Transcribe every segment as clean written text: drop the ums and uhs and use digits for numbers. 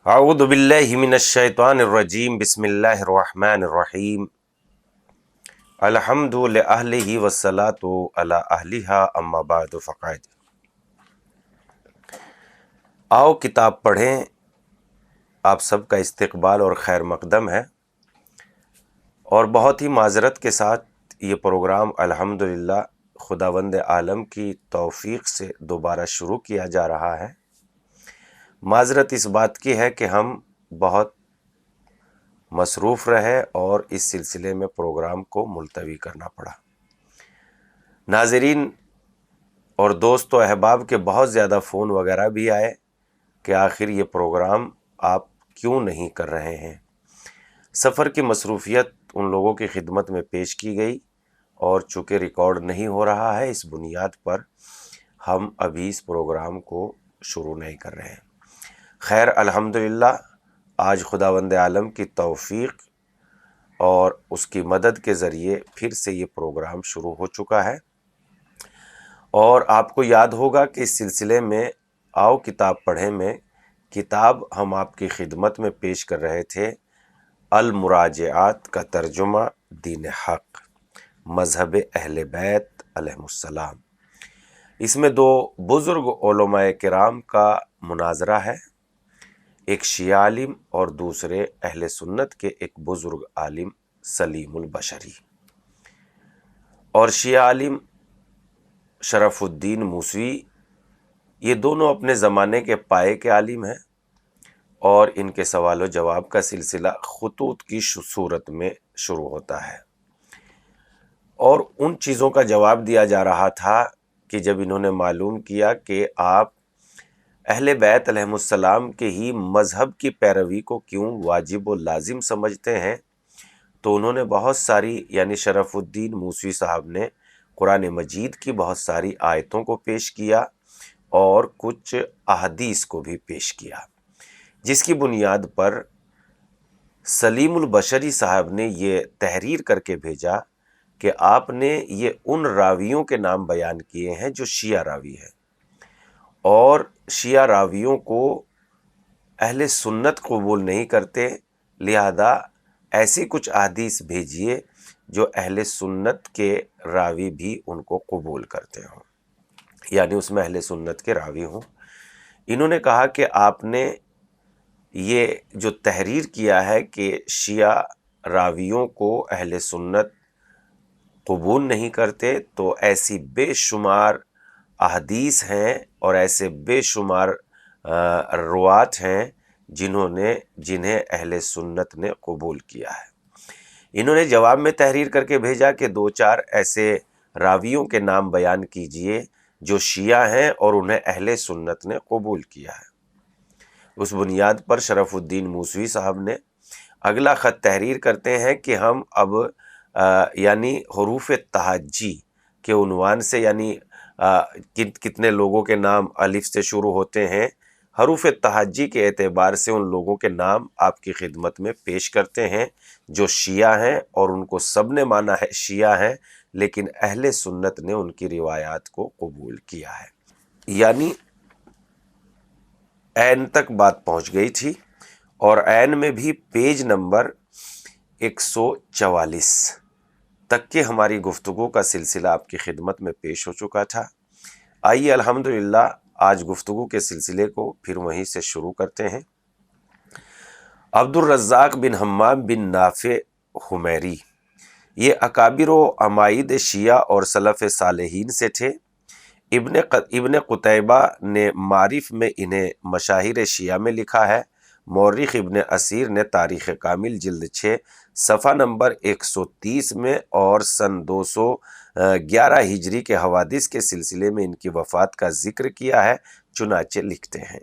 اعوذ باللہ من الشیطان الرجیم بسم اللہ الرحمن الرحیم الحمد لأہلہ والصلاة علی اہلہا اما بعد فقائد۔ آؤ کتاب پڑھیں، آپ سب کا استقبال اور خیر مقدم ہے، اور بہت ہی معذرت کے ساتھ یہ پروگرام الحمدللہ خداوند عالم کی توفیق سے دوبارہ شروع کیا جا رہا ہے۔ معذرت اس بات کی ہے کہ ہم بہت مصروف رہے اور اس سلسلے میں پروگرام کو ملتوی کرنا پڑا۔ ناظرین اور دوست و احباب کے بہت زیادہ فون وغیرہ بھی آئے کہ آخر یہ پروگرام آپ کیوں نہیں کر رہے ہیں۔ سفر کی مصروفیت ان لوگوں کی خدمت میں پیش کی گئی، اور چونکہ ریکارڈ نہیں ہو رہا ہے، اس بنیاد پر ہم ابھی اس پروگرام کو شروع نہیں کر رہے ہیں۔ خیر، الحمدللہ آج خداوند عالم کی توفیق اور اس کی مدد کے ذریعے پھر سے یہ پروگرام شروع ہو چکا ہے، اور آپ کو یاد ہوگا کہ اس سلسلے میں آؤ کتاب پڑھیں میں کتاب ہم آپ کی خدمت میں پیش کر رہے تھے، المراجعات کا ترجمہ دین حق، مذہب اہل بیت علیہ السلام۔ اس میں دو بزرگ علماء کرام کا مناظرہ ہے، ایک شیعہ عالم اور دوسرے اہل سنت کے ایک بزرگ عالم سلیم البشری۔ اور شیعہ عالم شرف الدین موسوی، یہ دونوں اپنے زمانے کے پائے کے عالم ہیں، اور ان کے سوال و جواب کا سلسلہ خطوط کی صورت میں شروع ہوتا ہے، اور ان چیزوں کا جواب دیا جا رہا تھا کہ جب انہوں نے معلوم کیا کہ آپ اہل بیت علیہ السلام کے ہی مذہب کی پیروی کو کیوں واجب و لازم سمجھتے ہیں، تو انہوں نے بہت ساری، یعنی شرف الدین موسوی صاحب نے قرآن مجید کی بہت ساری آیتوں کو پیش کیا اور کچھ احادیث کو بھی پیش کیا، جس کی بنیاد پر سلیم البشری صاحب نے یہ تحریر کر کے بھیجا کہ آپ نے یہ ان راویوں کے نام بیان کیے ہیں جو شیعہ راوی ہیں، اور شیعہ راویوں کو اہل سنت قبول نہیں کرتے، لہذا ایسی کچھ احادیث بھیجیے جو اہل سنت کے راوی بھی ان کو قبول کرتے ہوں، یعنی اس میں اہل سنت کے راوی ہوں۔ انہوں نے کہا کہ آپ نے یہ جو تحریر کیا ہے کہ شیعہ راویوں کو اہل سنت قبول نہیں کرتے، تو ایسی بے شمار احادیث ہیں اور ایسے بے شمار روات ہیں جنہیں اہل سنت نے قبول کیا ہے۔ انہوں نے جواب میں تحریر کر کے بھیجا کہ دو چار ایسے راویوں کے نام بیان کیجئے جو شیعہ ہیں اور انہیں اہل سنت نے قبول کیا ہے۔ اس بنیاد پر شرف الدین موسوی صاحب نے اگلا خط تحریر کرتے ہیں کہ ہم اب یعنی حروف تہجی کے عنوان سے، یعنی کتنے لوگوں کے نام الف سے شروع ہوتے ہیں، حروف تہجی کے اعتبار سے ان لوگوں کے نام آپ کی خدمت میں پیش کرتے ہیں جو شیعہ ہیں، اور ان کو سب نے مانا ہے شیعہ ہیں، لیکن اہل سنت نے ان کی روایات کو قبول کیا ہے۔ یعنی عین تک بات پہنچ گئی تھی، اور عین میں بھی پیج نمبر 144 تک کے ہماری گفتگو کا سلسلہ آپ کی خدمت میں پیش ہو چکا تھا۔ آئیے الحمدللہ آج گفتگو کے سلسلے کو پھر وہیں سے شروع کرتے ہیں۔ عبد الرزاق بن حمام بن نافع حمیری، یہ اکابر و عمائد شیعہ اور سلف صالحین سے تھے۔ ابن قتیبہ نے معارف میں انہیں مشاہیر شیعہ میں لکھا ہے۔ مورخ ابن اسیر نے تاریخ کامل جلد 6 صفحہ نمبر 130 میں اور سن 211 ہجری کے حوادث کے سلسلے میں ان کی وفات کا ذکر کیا ہے، چنانچہ لکھتے ہیں،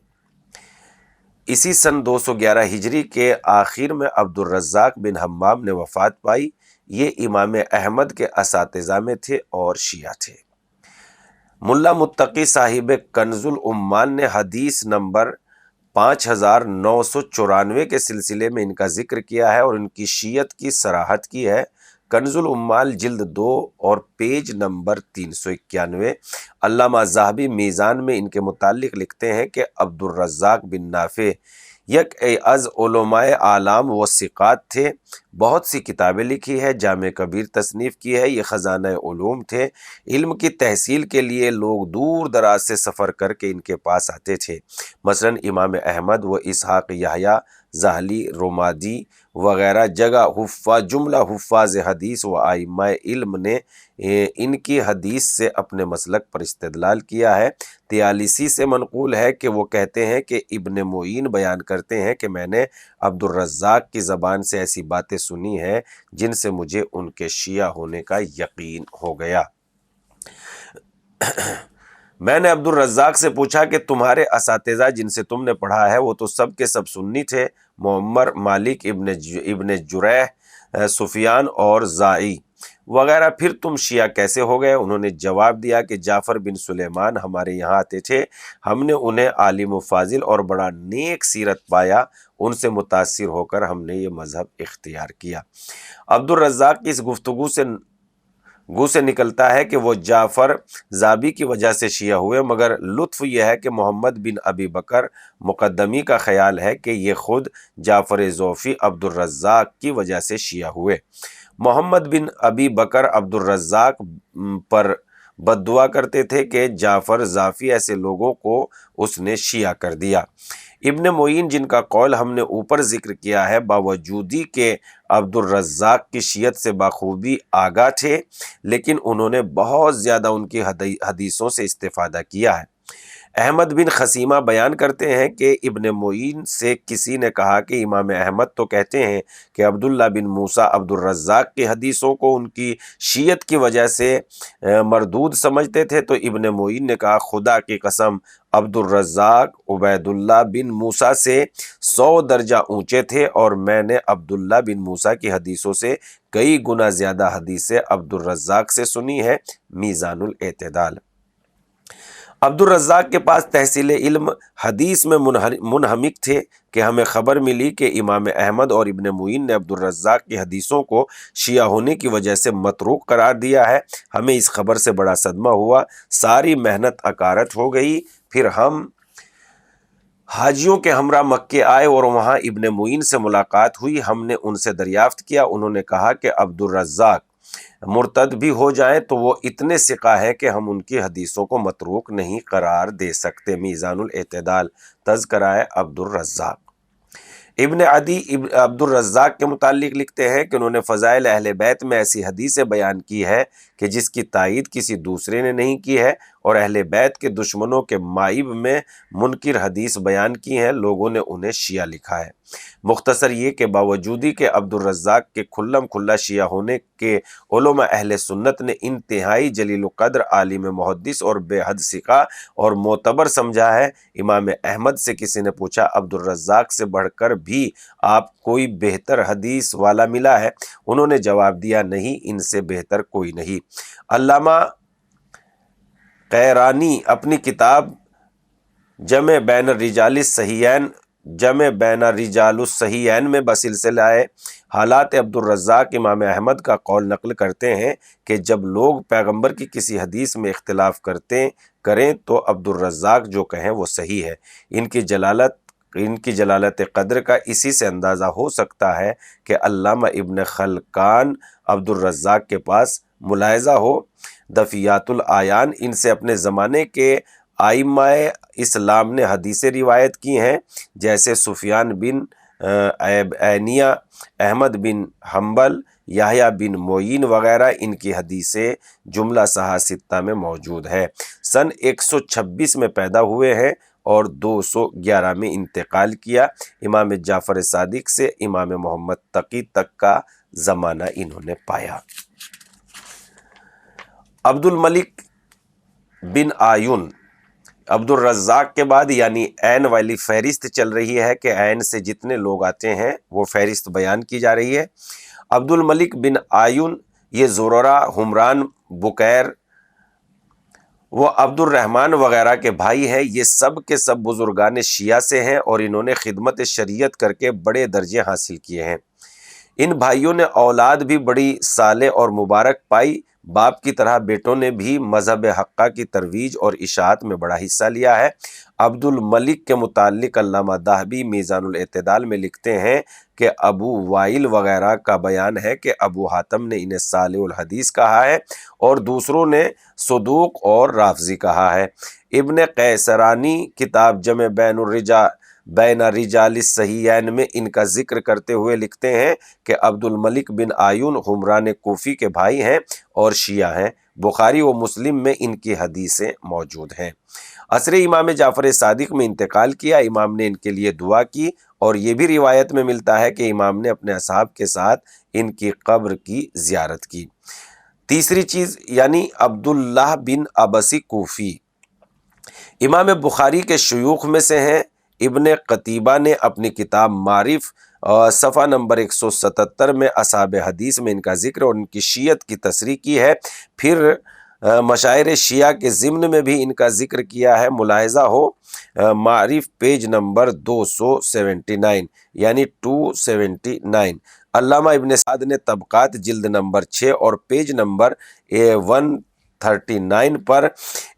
اسی سن 211 ہجری کے آخر میں عبد الرزاق بن حمام نے وفات پائی۔ یہ امام احمد کے اساتذہ میں تھے اور شیعہ تھے۔ ملا متقی صاحب کنز العمان نے حدیث نمبر 5994 کے سلسلے میں ان کا ذکر کیا ہے اور ان کی شیعت کی صراحت کی ہے۔ کنز العمال جلد 2 اور پیج نمبر 391۔ علامہ ذہبی میزان میں ان کے متعلق لکھتے ہیں کہ عبد الرزاق بن نافع یک از علماء اعلام و ثقات تھے، بہت سی کتابیں لکھی ہے، جامع کبیر تصنیف کی ہے، یہ خزانہ علوم تھے۔ علم کی تحصیل کے لیے لوگ دور دراز سے سفر کر کے ان کے پاس آتے تھے، مثلا امام احمد و اسحاق یحییٰ زاہلی رمادی وغیرہ جملہ حفاظ حدیث و ائمہ علم نے ان کی حدیث سے اپنے مسلک پر استدلال کیا ہے۔ طیالسی سے منقول ہے کہ وہ کہتے ہیں کہ ابن معین بیان کرتے ہیں کہ میں نے عبد الرزاق کی زبان سے ایسی باتیں سنی ہیں جن سے مجھے ان کے شیعہ ہونے کا یقین ہو گیا۔ میں نے عبد الرزاق سے پوچھا کہ تمہارے اساتذہ جن سے تم نے پڑھا ہے وہ تو سب کے سب سنی تھے، معمر، مالک ابن جریح، سفیان اور زائی وغیرہ، پھر تم شیعہ کیسے ہو گئے؟ انہوں نے جواب دیا کہ جعفر بن سلیمان ہمارے یہاں آتے تھے، ہم نے انہیں عالم و فاضل اور بڑا نیک سیرت پایا، ان سے متاثر ہو کر ہم نے یہ مذہب اختیار کیا۔ عبد الرزاق کی اس گفتگو سے نکلتا ہے کہ وہ جعفر زابی کی وجہ سے شیعہ ہوئے، مگر لطف یہ ہے کہ محمد بن ابی بکر مقدمی کا خیال ہے کہ یہ خود جعفر ذوفی عبد الرزاق کی وجہ سے شیعہ ہوئے۔ محمد بن ابی بکر عبد الرزاق پر بد دعا کرتے تھے کہ جعفر ذافی ایسے لوگوں کو اس نے شیعہ کر دیا۔ ابن معین جن کا قول ہم نے اوپر ذکر کیا ہے، باوجودی کہ عبد الرزاق کی شیعت سے بخوبی آگاہ تھے، لیکن انہوں نے بہت زیادہ ان کی حدیثوں سے استفادہ کیا ہے۔ احمد بن خسیمہ بیان کرتے ہیں کہ ابن معین سے کسی نے کہا کہ امام احمد تو کہتے ہیں کہ عبداللہ بن موسیٰ عبد الرزاق کی حدیثوں کو ان کی شیعت کی وجہ سے مردود سمجھتے تھے، تو ابن معین نے کہا خدا کی قسم عبد الرزاق عبید اللہ بن موسیٰ سے 100 درجہ اونچے تھے، اور میں نے عبداللہ بن موسیٰ کی حدیثوں سے کئی گنا زیادہ حدیثیں عبد الرزاق سے سنی ہے۔ میزان الاعتدال۔ عبد الرزاق کے پاس تحصیل علم حدیث میں منہمک تھے کہ ہمیں خبر ملی کہ امام احمد اور ابن معین نے عبد الرزاق کی حدیثوں کو شیعہ ہونے کی وجہ سے متروک قرار دیا ہے۔ ہمیں اس خبر سے بڑا صدمہ ہوا، ساری محنت اکارت ہو گئی۔ پھر ہم حاجیوں کے ہمراہ مکے آئے اور وہاں ابن معین سے ملاقات ہوئی۔ ہم نے ان سے دریافت کیا، انہوں نے کہا کہ عبد الرزاق مرتد بھی ہو جائیں تو وہ اتنے ثقہ ہے کہ ہم ان کی حدیثوں کو متروک نہیں قرار دے سکتے۔ میزان الاعتدال، تذکرہ عبد الرزاق۔ ابن عدی عبد الرزاق کے متعلق لکھتے ہیں کہ انہوں نے فضائل اہل بیت میں ایسی حدیثیں بیان کی ہے کہ جس کی تائید کسی دوسرے نے نہیں کی ہے، اور اہل بیت کے دشمنوں کے مائب میں منکر حدیث بیان کی ہیں، لوگوں نے انہیں شیعہ لکھا ہے۔ مختصر یہ کہ باوجودی کہ عبد الرزاق کے کھلم کھلا شیعہ ہونے کے علماء اہل سنت نے انتہائی جلیل القدر عالم محدث اور بے حد ثقہ اور معتبر سمجھا ہے، امام احمد سے کسی نے پوچھا عبد الرزاق سے بڑھ کر بھی آپ کوئی بہتر حدیث والا ملا ہے؟ انہوں نے جواب دیا نہیں، ان سے بہتر کوئی نہیں۔ علامہ قیرانی اپنی کتاب جمع بین الرجال الصحیحین میں بسلسلہ حالات عبد الرزاق امام احمد کا قول نقل کرتے ہیں کہ جب لوگ پیغمبر کی کسی حدیث میں اختلاف کریں تو عبد الرزاق جو کہیں وہ صحیح ہے۔ ان کی جلالت قدر کا اسی سے اندازہ ہو سکتا ہے کہ علامہ ابن خلقان عبد الرزاق کے پاس ملاحظہ ہو۔ دفیات العیان ان سے اپنے زمانے کے ائمہ اسلام نے حدیثیں روایت کی ہیں، جیسے سفیان بن عینیہ، احمد بن حنبل، یحییٰ بن معین وغیرہ، ان کی حدیثیں جملہ صحاح ستہ میں موجود ہے۔ سن 126 میں پیدا ہوئے ہیں اور 211 میں انتقال کیا۔ امام جعفر صادق سے امام محمد تقی تک کا زمانہ انہوں نے پایا۔ عبد الملک بن آیون عبد الرزاق کے بعد یعنی عین والی فہرست چل رہی ہے کہ عین سے جتنے لوگ آتے ہیں وہ فہرست بیان کی جا رہی ہے۔ عبد الملک بن آیون یہ زرارہ، حمران، بکیر وہ عبد الرحمن وغیرہ کے بھائی ہیں۔ یہ سب کے سب بزرگان شیعہ سے ہیں اور انہوں نے خدمت شریعت کر کے بڑے درجے حاصل کیے ہیں۔ ان بھائیوں نے اولاد بھی بڑی صالح اور مبارک پائی، باپ کی طرح بیٹوں نے بھی مذہب حقہ کی ترویج اور اشاعت میں بڑا حصہ لیا ہے۔ عبد الملک کے متعلق علامہ ذہبی میزان الاعتدال میں لکھتے ہیں کہ ابو وائل وغیرہ کا بیان ہے کہ ابو حاتم نے انہیں صالح الحدیث کہا ہے اور دوسروں نے صدوق اور رافضی کہا ہے۔ ابن قیسرانی کتاب جمع بین رجال الصحیحین میں ان کا ذکر کرتے ہوئے لکھتے ہیں کہ عبد الملک بن آیون حمران کوفی کے بھائی ہیں اور شیعہ ہیں۔ بخاری و مسلم میں ان کی حدیثیں موجود ہیں۔ عصر امام جعفر صادق میں انتقال کیا، امام نے ان کے لیے دعا کی اور یہ بھی روایت میں ملتا ہے کہ امام نے اپنے اصحاب کے ساتھ ان کی قبر کی زیارت کی۔ تیسری چیز یعنی عبداللہ بن عبسی کوفی امام بخاری کے شیوخ میں سے ہیں۔ ابن قتیبہ نے اپنی کتاب معارف صفحہ نمبر 177 میں اصحاب حدیث میں ان کا ذکر اور ان کی شیعت کی تصریح کی ہے۔ پھر مشاعر شیعہ کے ضمن میں بھی ان کا ذکر کیا ہے، ملاحظہ ہو معارف پیج نمبر 279 یعنی 279۔ علامہ ابن سعد نے طبقات جلد نمبر 6 اور پیج نمبر 139 پر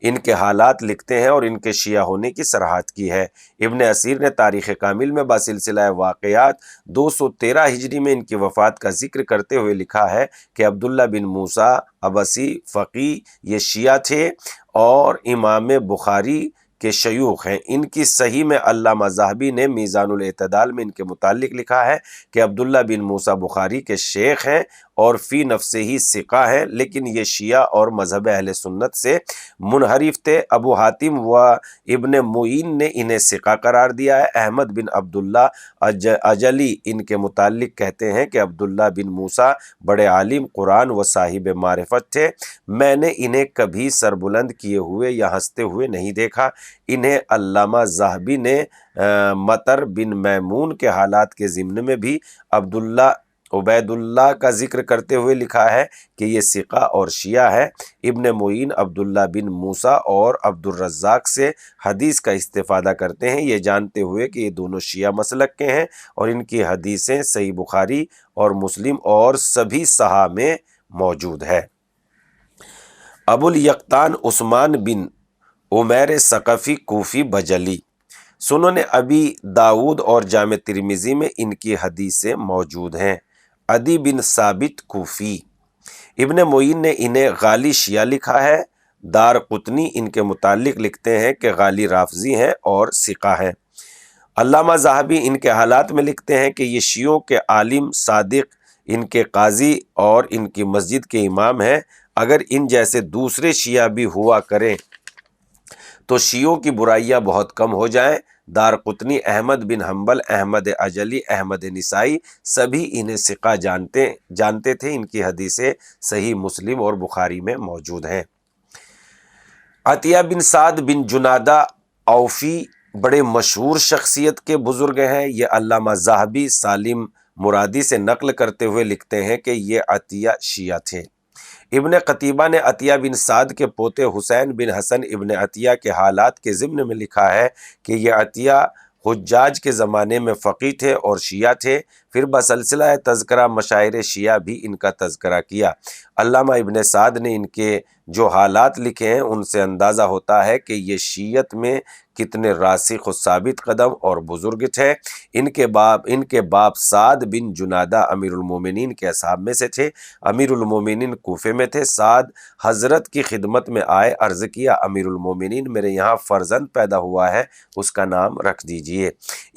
ان کے حالات لکھتے ہیں اور ان کے شیعہ ہونے کی صراحت کی ہے۔ ابن اسیر نے تاریخ کامل میں بسلسلہ واقعات 213 ہجری میں ان کی وفات کا ذکر کرتے ہوئے لکھا ہے کہ عبداللہ بن موسیٰ عبسی فقیہ یہ شیعہ تھے اور امام بخاری کے شیوخ ہیں۔ ان کی صحیح میں علامہ ذہبی نے میزان الاعتدال میں ان کے متعلق لکھا ہے کہ عبداللہ بن موسیٰ بخاری کے شیخ ہیں اور فی نفسہ ہی ثقہ ہیں، لیکن یہ شیعہ اور مذہب اہل سنت سے منحرف تھے۔ ابو حاتم و ابن معین نے انہیں ثقہ قرار دیا ہے۔ احمد بن عبداللہ اجلی ان کے متعلق کہتے ہیں کہ عبداللہ بن موسیٰ بڑے عالم قرآن و صاحب معرفت تھے، میں نے انہیں کبھی سربلند کیے ہوئے یا ہنستے ہوئے نہیں دیکھا۔ انہیں علامہ ذہبی نے مطر بن میمون کے حالات کے ضمن میں بھی عبید اللہ کا ذکر کرتے ہوئے لکھا ہے کہ یہ ثقہ اور شیعہ ہے۔ ابن معین عبداللہ بن موسیٰ اور عبد الرزاق سے حدیث کا استفادہ کرتے ہیں، یہ جانتے ہوئے کہ یہ دونوں شیعہ مسلک کے ہیں اور ان کی حدیثیں صحیح بخاری اور مسلم اور سبھی صحاح میں موجود ہے۔ ابو الیقطان عثمان بن عمیر ثقفی کوفی بجلی، سنن ابی داود اور جامع ترمذی میں ان کی حدیثیں موجود ہیں۔ عدی بن ثابت کوفی، ابن معین نے انہیں غالی شیعہ لکھا ہے۔ دار قطنی ان کے متعلق لکھتے ہیں کہ غالی رافضی ہیں اور ثقہ ہیں۔ علامہ ذہبی ان کے حالات میں لکھتے ہیں کہ یہ شیعوں کے عالم صادق، ان کے قاضی اور ان کی مسجد کے امام ہیں۔ اگر ان جیسے دوسرے شیعہ بھی ہوا کریں تو شیعوں کی برائیاں بہت کم ہو جائیں۔ دار قطنی، احمد بن حنبل، احمد اجلی، احمد نسائی سبھی انہیں ثقہ جانتے تھے، ان کی حدیثیں صحیح مسلم اور بخاری میں موجود ہیں۔ عطیہ بن سعد بن جنادہ اوفی بڑے مشہور شخصیت کے بزرگ ہیں۔ یہ علامہ ذہبی سالم مرادی سے نقل کرتے ہوئے لکھتے ہیں کہ یہ عطیہ شیعہ تھے۔ ابن قتیبہ نے عطیہ بن سعد کے پوتے حسین بن حسن ابن عطیہ کے حالات کے ضمن میں لکھا ہے کہ یہ عطیہ حجاج کے زمانے میں فقیہ تھے اور شیعہ تھے۔ پھر بسلسلہ تذکرہ مشاعر شیعہ بھی ان کا تذکرہ کیا۔ علامہ ابن سعد نے ان کے جو حالات لکھے ہیں ان سے اندازہ ہوتا ہے کہ یہ شیعت میں کتنے راسخ و ثابت قدم اور بزرگ تھے۔ ان کے باپ سعد بن جنادہ امیر المومنین کے اصحاب میں سے تھے۔ امیر المومنین کوفے میں تھے۔ سعد حضرت کی خدمت میں آئے، عرض کیا امیر المومنین میرے یہاں فرزند پیدا ہوا ہے، اس کا نام رکھ دیجئے۔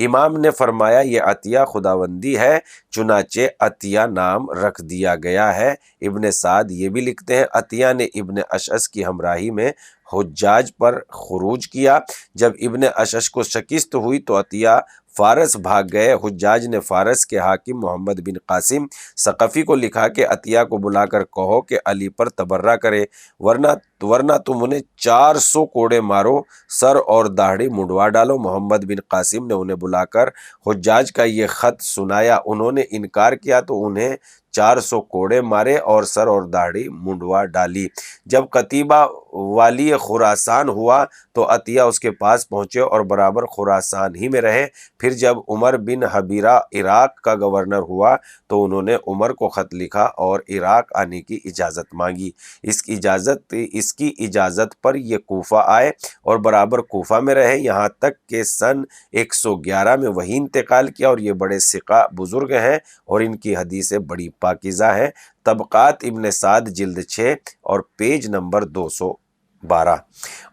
امام نے فرمایا یہ عطیہ خداوندی ہے، چنانچہ عطیہ نام رکھ دیا گیا ہے۔ ابن سعد یہ بھی لکھتے ہیں عطیہ نے ابن اشعث کی ہمراہی میں حجاج پر خروج کیا۔ جب ابن اشعث کو شکست ہوئی تو عطیہ فارس بھاگ گئے۔ حجاج نے فارس کے حاکم محمد بن قاسم ثقفی کو لکھا کہ عطیہ کو بلا کر کہو کہ علی پر تبرہ کرے ورنہ تو ورنہ تم انہیں 400 کوڑے مارو، سر اور داڑھی منڈوا ڈالو۔ محمد بن قاسم نے انہیں بلا کر حجاج کا یہ خط سنایا، انہوں نے انکار کیا تو انہیں 400 کوڑے مارے اور سر اور داڑھی منڈوا ڈالی۔ جب قتیبہ والی خراسان ہوا تو عطیہ اس کے پاس پہنچے اور برابر خراسان ہی میں رہے۔ پھر جب عمر بن حبیرہ عراق کا گورنر ہوا تو انہوں نے عمر کو خط لکھا اور عراق آنے کی اجازت مانگی۔ اس کی اجازت پر یہ کوفہ آئے اور برابر کوفہ میں رہے، یہاں تک کہ سن 111 میں وہی انتقال کیا، اور یہ بڑے ثقہ بزرگ ہیں اور ان کی حدیثیں بڑی پاکیزہ ہیں۔ طبقات ابن سعد جلد 6 اور پیج نمبر 212۔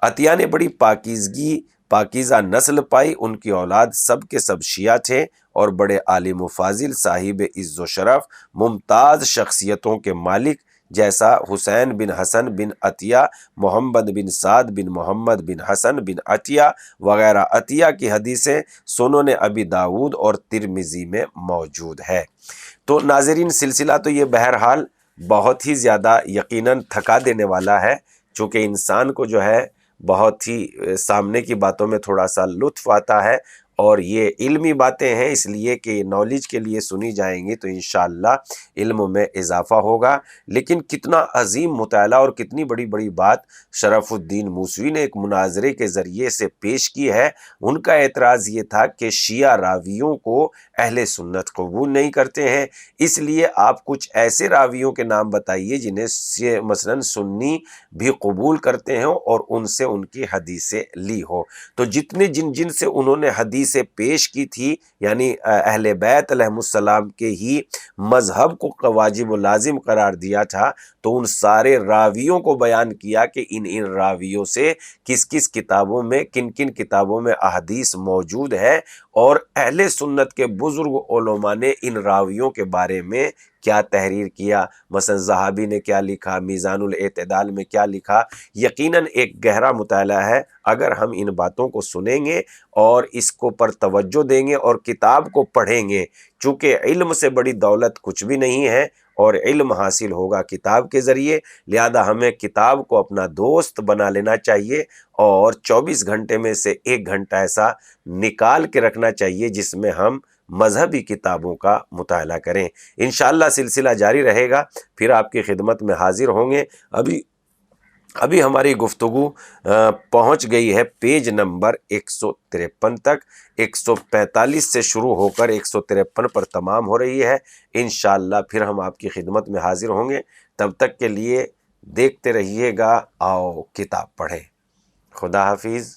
عطیہ نے بڑی پاکیزہ نسل پائی، ان کی اولاد سب کے سب شیعہ تھے اور بڑے عالم و فاضل، صاحب عز و شرف، ممتاز شخصیتوں کے مالک، جیسا حسین بن حسن بن عطیہ، محمد بن سعد بن محمد بن حسن بن عطیہ وغیرہ۔ عطیہ کی حدیثیں سنن ابی داؤد اور ترمذی میں موجود ہے۔ تو ناظرین، سلسلہ تو یہ بہرحال بہت ہی زیادہ یقیناً تھکا دینے والا ہے، چونکہ انسان کو جو ہے بہت ہی سامنے کی باتوں میں تھوڑا سا لطف آتا ہے، اور یہ علمی باتیں ہیں اس لیے کہ نالج کے لیے سنی جائیں گی تو انشاءاللہ علم میں اضافہ ہوگا۔ لیکن کتنا عظیم مطالعہ اور کتنی بڑی بڑی بات شرف الدین موسوی نے ایک مناظرے کے ذریعے سے پیش کی ہے۔ ان کا اعتراض یہ تھا کہ شیعہ راویوں کو اہل سنت قبول نہیں کرتے ہیں، اس لیے آپ کچھ ایسے راویوں کے نام بتائیے جنہیں مثلا سنی بھی قبول کرتے ہیں اور ان سے ان کی حدیثیں لی ہو۔ تو جتنے جن سے انہوں نے حدیثیں پیش کی تھی، یعنی اہل بیت علیہم السلام کے ہی مذہب کو واجب و لازم قرار دیا تھا، تو ان سارے راویوں کو بیان کیا کہ ان راویوں سے کس کس کتابوں میں، کن کن کتابوں میں احادیث موجود ہے، اور اہل سنت کے بزرگ علماء نے ان راویوں کے بارے میں کیا تحریر کیا، مثلا ذہابی نے کیا لکھا، میزان الاعتدال میں کیا لکھا۔ یقیناً ایک گہرا مطالعہ ہے۔ اگر ہم ان باتوں کو سنیں گے اور اس کو پر توجہ دیں گے اور کتاب کو پڑھیں گے، چونکہ علم سے بڑی دولت کچھ بھی نہیں ہے اور علم حاصل ہوگا کتاب کے ذریعے، لہذا ہمیں کتاب کو اپنا دوست بنا لینا چاہیے اور 24 گھنٹے میں سے 1 گھنٹہ ایسا نکال کے رکھنا چاہیے جس میں ہم مذہبی کتابوں کا مطالعہ کریں۔ انشاءاللہ سلسلہ جاری رہے گا، پھر آپ کی خدمت میں حاضر ہوں گے۔ ابھی ہماری گفتگو پہنچ گئی ہے پیج نمبر 153 تک، 145 سے شروع ہو کر 153 پر تمام ہو رہی ہے۔ انشاءاللہ پھر ہم آپ کی خدمت میں حاضر ہوں گے، تب تک کے لیے دیکھتے رہیے گا آؤ کتاب پڑھیں۔ خدا حافظ۔